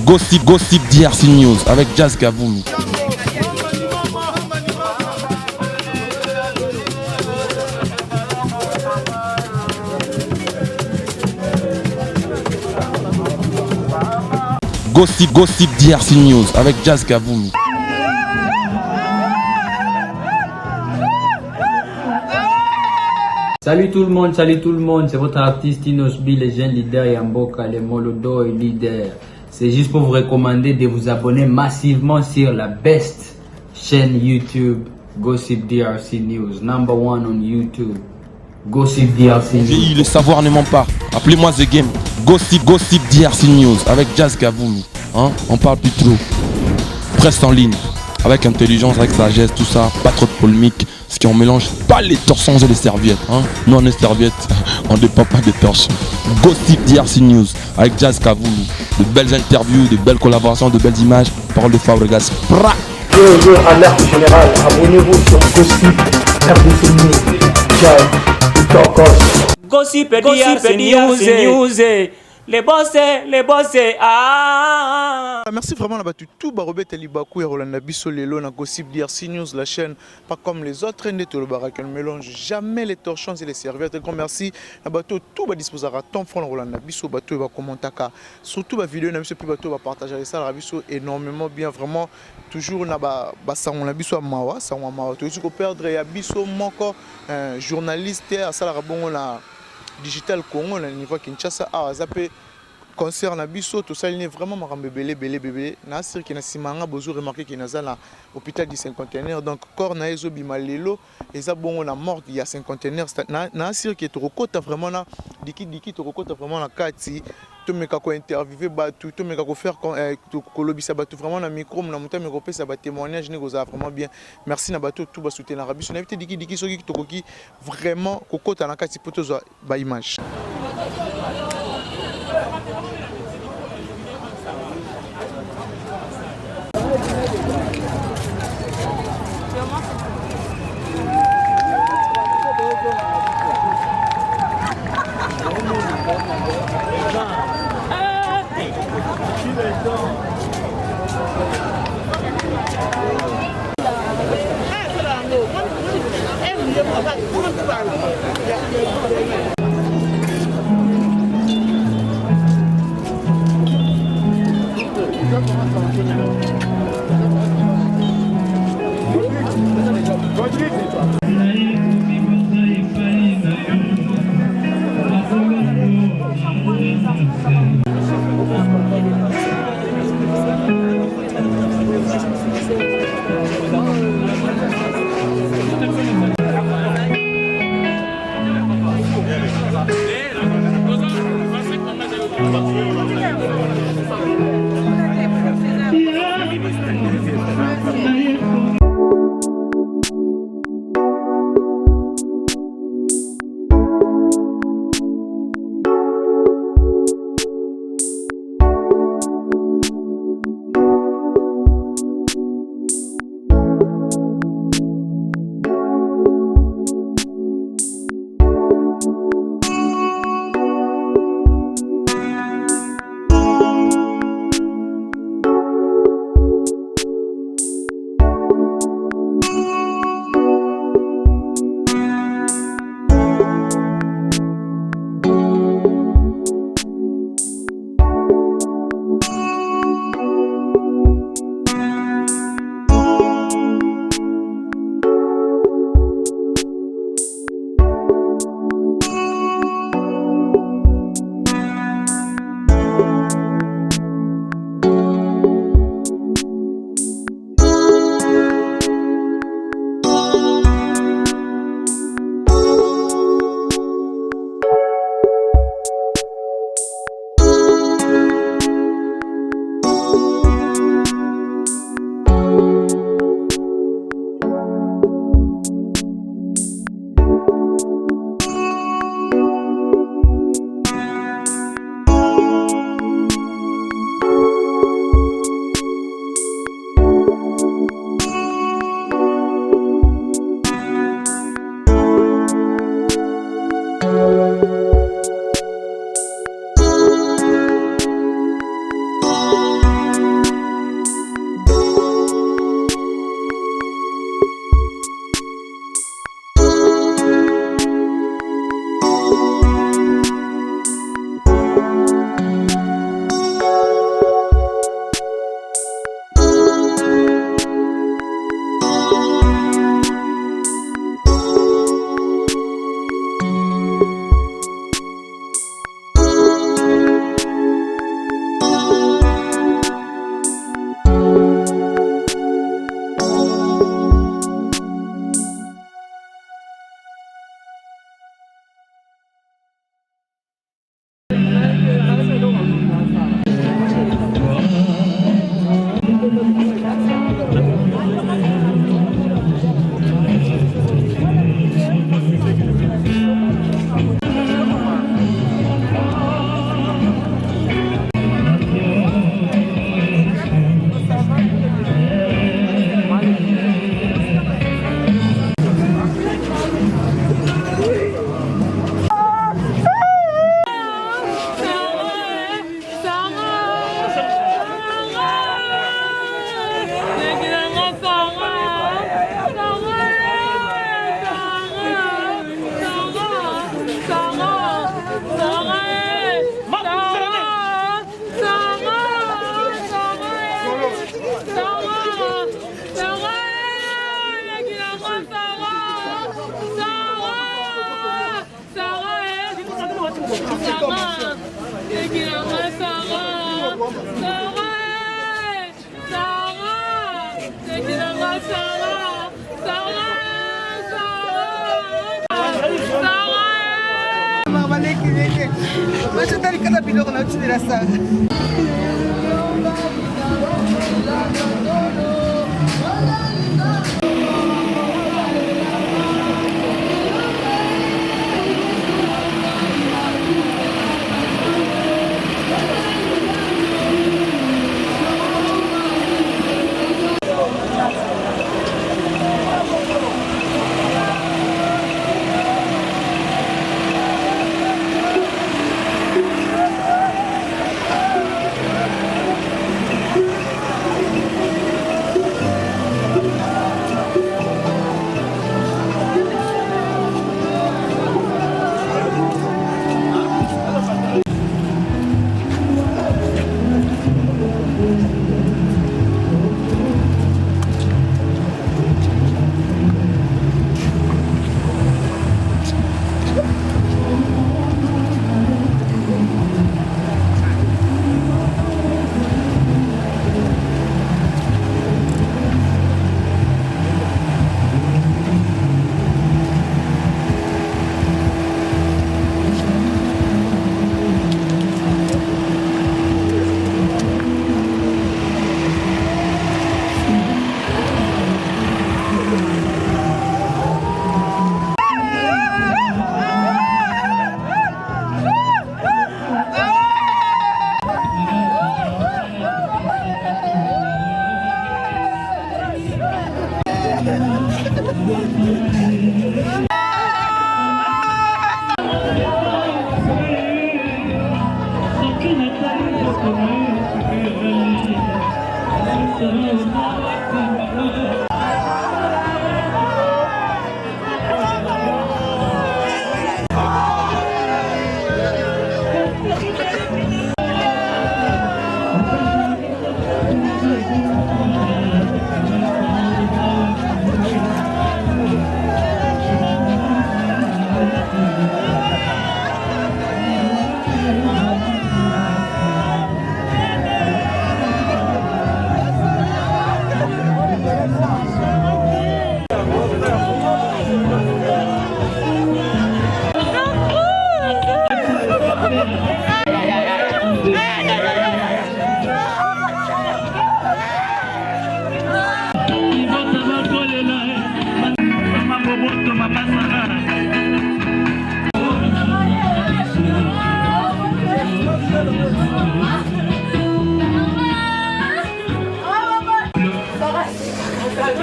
Gossip DRC News avec Jazz Kaboulou. Gossip DRC News avec Jazz Kaboulou. Salut tout le monde, c'est votre artiste Inosbi, les jeunes leaders Yamboka, les Molodo et leaders. C'est juste pour vous recommander de vous abonner massivement sur la best chaîne YouTube, Gossip DRC News, number one on YouTube. Gossip DRC News. Le savoir ne ment pas. Appelez-moi The Game. Gossip DRC News avec Jazz Kaboulou. Hein? On parle plus trop. Presse en ligne. Avec intelligence, avec sagesse, tout ça. Pas trop de polémique. Ce qui on mélange pas les torsons et les serviettes. Hein? Nous on est serviettes, on ne dépend pas des torsons. Gossip DRC News avec Jazz Kaboulou. De belles interviews, de belles collaborations, de belles images. Parole de Fabregas. Yo, alerte générale, abonnez-vous sur Gossip RDC News. Ciao, Gossip DRC News. Les boss, ah. Merci vraiment là-bas tout barobé Telibakou et Rolanda Bisso Lelo na Gossip DRC News, la chaîne pas comme les autres de tout le barak, elle mélange jamais les torchons et les serviettes. Un grand merci là-bas tout va disposer à ton fond Rolanda Bisso bateau va commenter surtout ma vidéo na Bisso puis bateau va partager ça la Bisso énormément bien vraiment toujours na ba ça on la Bisso mawa ça on mawa tout ce qu'on perdre ya Bisso moko journaliste à ça la bon la Digital Congo na niveau Kinshasa a zappé concert na biso tout ça il est vraiment marambe belé na sir ki na simanga bozo remarquer ki na zala hôpital du cinquantenaire donc corps na ezo bimalelo eza bongo na mort il y a cinquantenaire na sir ki to rekota vraiment na diki to rekota vraiment na kati to meka ko interviewer batu to meka ko faire ko lobisa batu vraiment na micro na muta meko pesa ba témoignage ne goza vraiment bien merci na batu tout ba soutenir na biso na vite diki soki to koki vraiment kokota na kati poto zo ba image.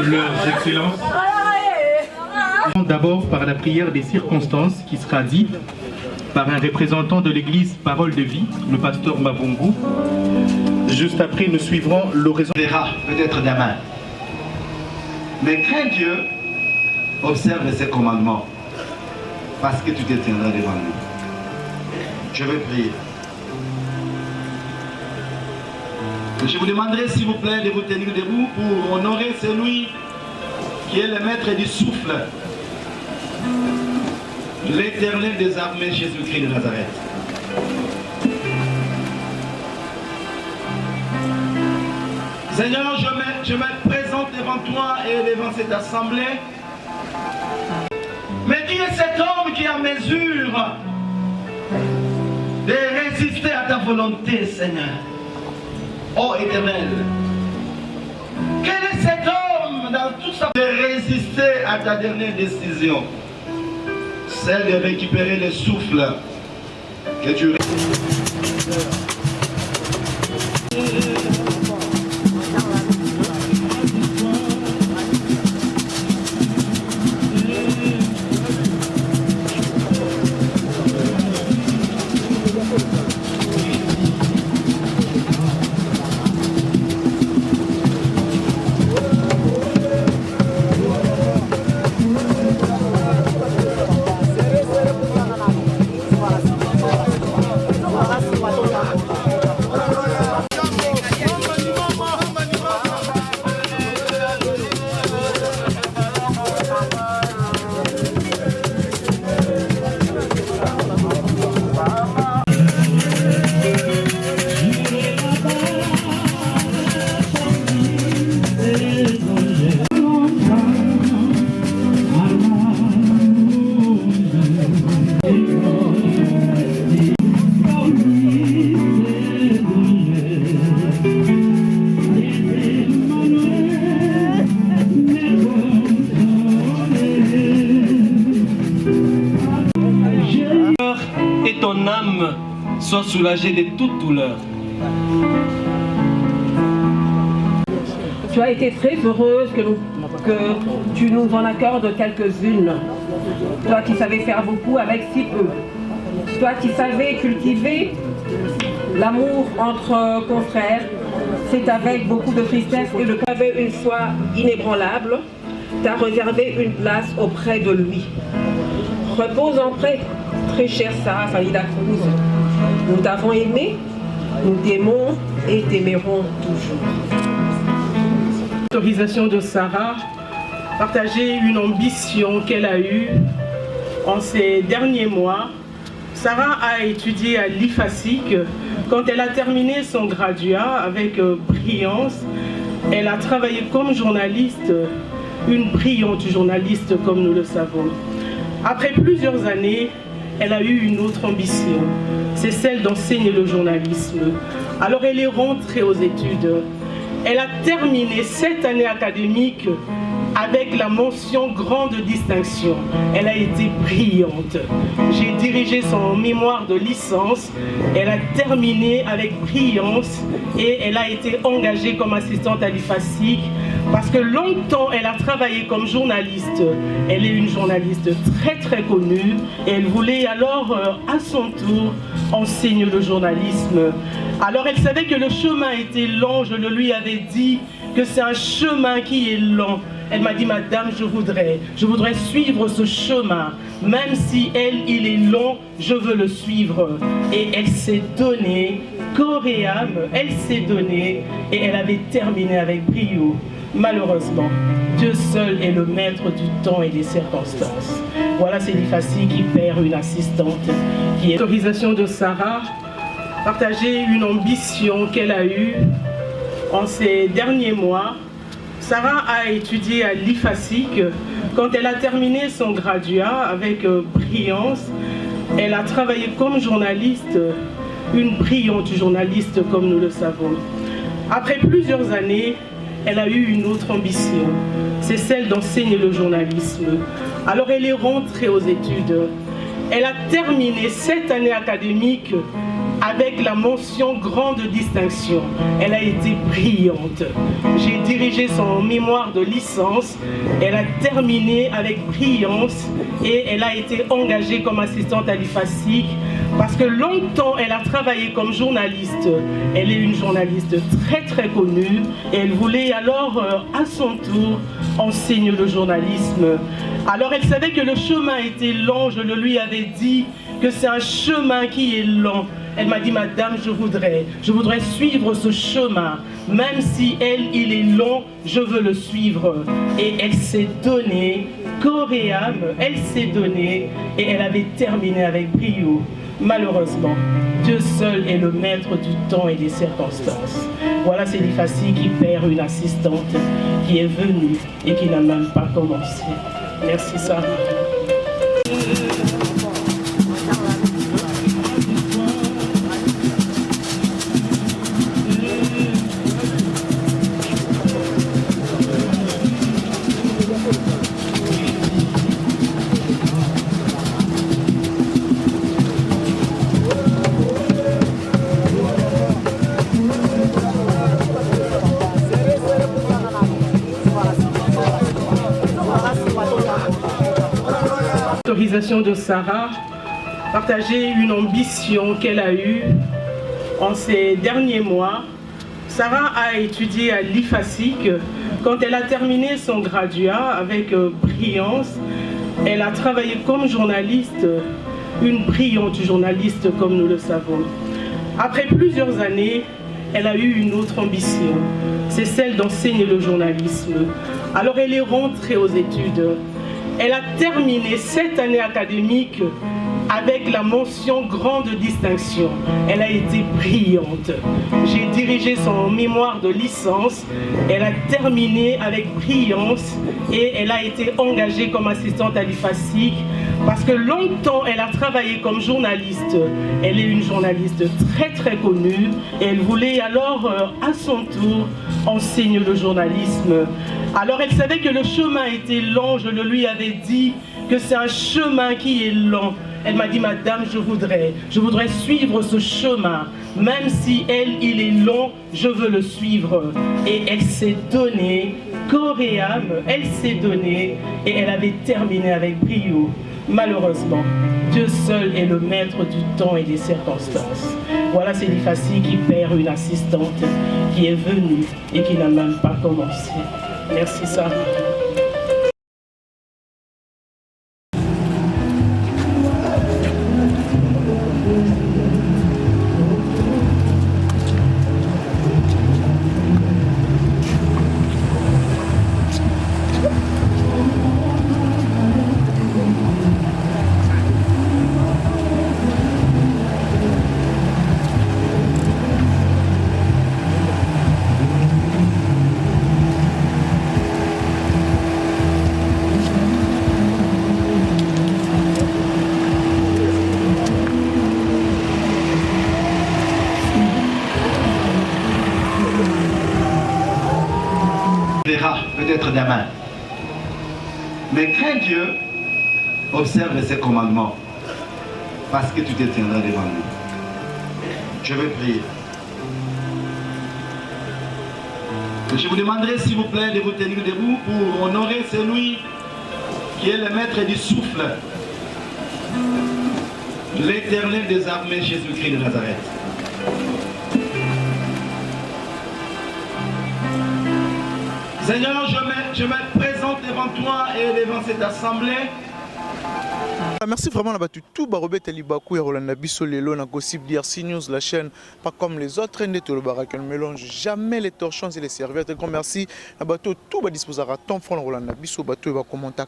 Leurs Excellences. D'abord par la prière des circonstances qui sera dite par un représentant de l'église Parole de Vie, le pasteur Mabungu. Juste après, nous suivrons l'oraison. On verra peut-être demain. Mais crains Dieu, observe ses commandements, parce que tu te tiendras devant lui. Je vais prier. Je vous demanderai s'il vous plaît de vous tenir debout pour honorer celui qui est le maître du souffle, l'Éternel des armées, Jésus-Christ de Nazareth. Seigneur, je me présente devant toi et devant cette assemblée. Mais qui est cet homme qui est en mesure de résister à ta volonté, Seigneur? Ô Éternel, quel est cet homme dans toute sa de résister à ta dernière décision, celle de récupérer le souffle que tu ton âme soit soulagée de toute douleur. Tu as été très heureuse que tu nous en accordes quelques-unes. Toi qui savais faire beaucoup avec si peu. Toi qui savais cultiver l'amour entre confrères. C'est avec beaucoup de tristesse que tu avais une foi inébranlable. Tu as réservé une place auprès de lui. Repose en paix, très chère Sarah Falida Cruz. Nous t'avons aimé, nous t'aimons et t'aimerons toujours. Autorisation de Sarah, partager une ambition qu'elle a eue en ces derniers mois. Sarah a étudié à l'IFASIC. Quand elle a terminé son graduat avec brillance, elle a travaillé comme journaliste, une brillante journaliste comme nous le savons. Après plusieurs années, elle a eu une autre ambition, c'est celle d'enseigner le journalisme. Alors elle est rentrée aux études. Elle a terminé cette année académique avec la mention grande distinction. Elle a été brillante. J'ai dirigé son mémoire de licence. Elle a terminé avec brillance et elle a été engagée comme assistante à l'IFASIC parce que longtemps elle a travaillé comme journaliste. Elle est une journaliste très très connue et elle voulait alors à son tour enseigner le journalisme. Alors elle savait que le chemin était long, je le lui avais dit que c'est un chemin qui est long. Elle m'a dit, madame, je voudrais suivre ce chemin. Même si il est long, je veux le suivre. Et elle s'est donnée, corps et âme, elle s'est donnée et elle avait terminé avec brio. Malheureusement, Dieu seul est le maître du temps et des circonstances. Voilà, c'est l'IFASIC qui perd une assistante qui est autorisation de Sarah, partager une ambition qu'elle a eue en ces derniers mois. Sarah a étudié à l'IFASIC. Quand elle a terminé son graduat avec brillance, elle a travaillé comme journaliste, une brillante journaliste comme nous le savons. Après plusieurs années, elle a eu une autre ambition, c'est celle d'enseigner le journalisme. Alors elle est rentrée aux études. Elle a terminé cette année académique avec la mention grande distinction. Elle a été brillante. J'ai dirigé son mémoire de licence. Elle a terminé avec brillance et elle a été engagée comme assistante à l'IFASIC parce que longtemps elle a travaillé comme journaliste. Elle est une journaliste très très connue et elle voulait alors à son tour enseigner le journalisme. Alors elle savait que le chemin était long, je le lui avais dit que c'est un chemin qui est long. Elle m'a dit, madame, je voudrais suivre ce chemin. Même si il est long, je veux le suivre. Et elle s'est donnée, corps et âme, elle s'est donnée et elle avait terminé avec brio. Malheureusement, Dieu seul est le maître du temps et des circonstances. Voilà, c'est l'IFASIC qui perd une assistante qui est venue et qui n'a même pas commencé. Merci Sarah. Autorisation de Sarah, partager une ambition qu'elle a eue en ces derniers mois. Sarah a étudié à l'IFASIC. Quand elle a terminé son graduat avec brillance, elle a travaillé comme journaliste, une brillante journaliste comme nous le savons. Après plusieurs années, elle a eu une autre ambition, c'est celle d'enseigner le journalisme. Alors elle est rentrée aux études. Elle a terminé cette année académique avec la mention grande distinction. Elle a été brillante. J'ai dirigé son mémoire de licence. Elle a terminé avec brillance et elle a été engagée comme assistante à l'IFASIC parce que longtemps elle a travaillé comme journaliste. Elle est une journaliste très très connue et elle voulait alors à son tour enseigner le journalisme. Alors elle savait que le chemin était long, je le lui avais dit que c'est un chemin qui est long. Elle m'a dit, madame, je voudrais suivre ce chemin. Même si il est long, je veux le suivre. Et elle s'est donnée, corps et âme, elle s'est donnée et elle avait terminé avec brio. Malheureusement, Dieu seul est le maître du temps et des circonstances. Voilà, c'est Lifassi qui perd une assistante qui est venue et qui n'a même pas commencé. Merci, Sarah. Verra peut-être demain. Mais crains Dieu, observe ses commandements, parce que tu te tiendras devant lui. Je vais prier. Je vous demanderai s'il vous plaît de vous tenir debout pour honorer celui qui est le maître du souffle, l'Éternel des armées, Jésus-Christ de Nazareth. Seigneur, je me présente devant toi et devant cette assemblée. Merci vraiment à tout Barobet Libakou et Rolanda Bisso Lelo na Gossip DRC News, la chaîne pas comme les autres et tout le barak ne mélange jamais les torchons et les serviettes. Grand merci à tout va disposer à ton front Rolanda Bisso bateau va commenter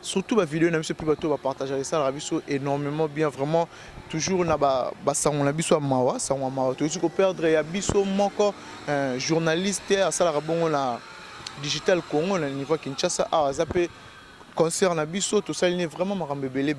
surtout la vidéo n'a plus bateau va partager ça la Bisso énormément bien vraiment toujours na ba ça on a Bisso mawa ça on mawa tout ce qu'on perdre ya Bisso moko journaliste à ça la bon la Digital Congo na niveau Kinshasa a zappé concert na biso tout ça il est vraiment marambe belé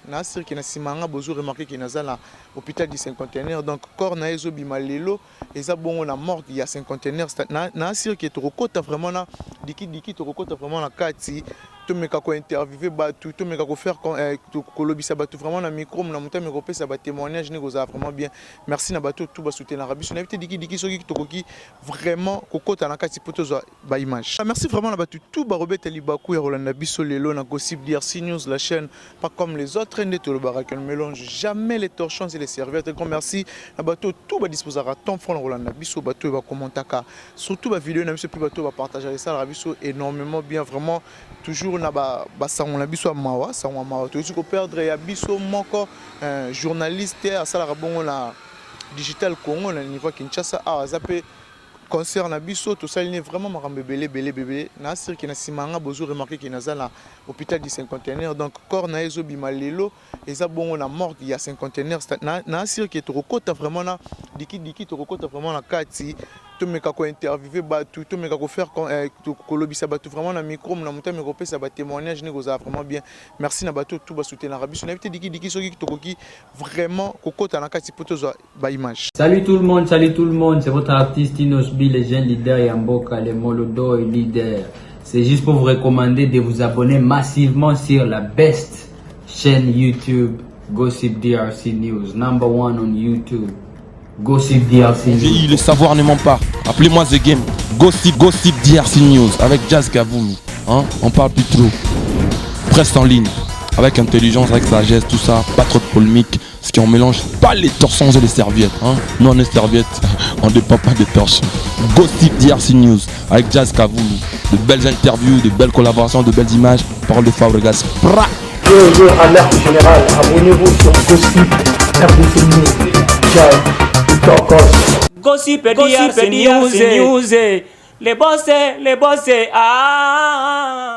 na sir ki na simanga bozo remarquer ki nazala hôpital du cinquantenaire donc corps na ezo bimalelo eza bongo na mort il y a cinquantenaire na sir ki to kokota vraiment na diki to kokota vraiment na kati to meka ko interviewer batu to meka ko faire ko lobisa batu vraiment na micro na monta meko pesa ba témoignage ne goza vraiment bien merci na batu tout ba soutenir na biso na vite diki soki to koki vraiment kokota na kati poto zo ba image merci vraiment na batu tout ba Robert Libakou et Rolanda Bisso Lelo na Gossip DRC News, la chaîne pas comme les autres et tout le barak ne mélange jamais les torchons et les serviettes. Grand merci à bateau tout va disposer à ton front Rolanda Bisso bateau va commenter surtout la vidéo n'a plus bateau va partager ça la Bisso énormément bien vraiment toujours na ba ça on a Bisso mawa ça on mawa tout ce qu'on perdre ya Bisso moko journaliste à ça la bon la Digital Congo na niveau Kinshasa a zappé concert na biso tout ça il est vraiment marambe belé na sir ki na simanga bozo remarquer ki nazala hôpital du cinquantenaire donc corps na ezo bimalelo eza bongo na mort il y a cinquantenaire na sir ki to kokota vraiment na diki to kokota vraiment na kati to meka ko interviewer batu to meka ko faire ko lobisa batu vraiment na micro na monta meko pesa ba témoignage ne goza vraiment bien merci na batu tout ba soutenir na biso na vite diki soki to koki vraiment kokota na kati poto zo ba image. Salut tout le monde, c'est votre artiste Inos B, les jeunes leaders Yamboka, les Molodo et leaders. C'est juste pour vous recommander de vous abonner massivement sur la best chaîne YouTube, Gossip DRC News, number 1 on YouTube. Gossip DRC News. Le savoir ne ment pas. Appelez-moi The Game. Gossip DRC News avec Jazz Gavoulou. Hein? On parle plus trop. Presse en ligne. Avec intelligence, avec sagesse, tout ça. Pas trop de polémique. Ce qui on mélange pas les torchons et les serviettes. Hein? Nous on est serviettes. On ne dépend pas des torchons. Gossip DRC News avec Jazz Gavoulou. De belles interviews, de belles collaborations, de belles images. Parole de Fabregas. Yo, alerte générale. Abonnez-vous sur Gossip RDC News. Jazz. Gossip DRC News, les boss, ah.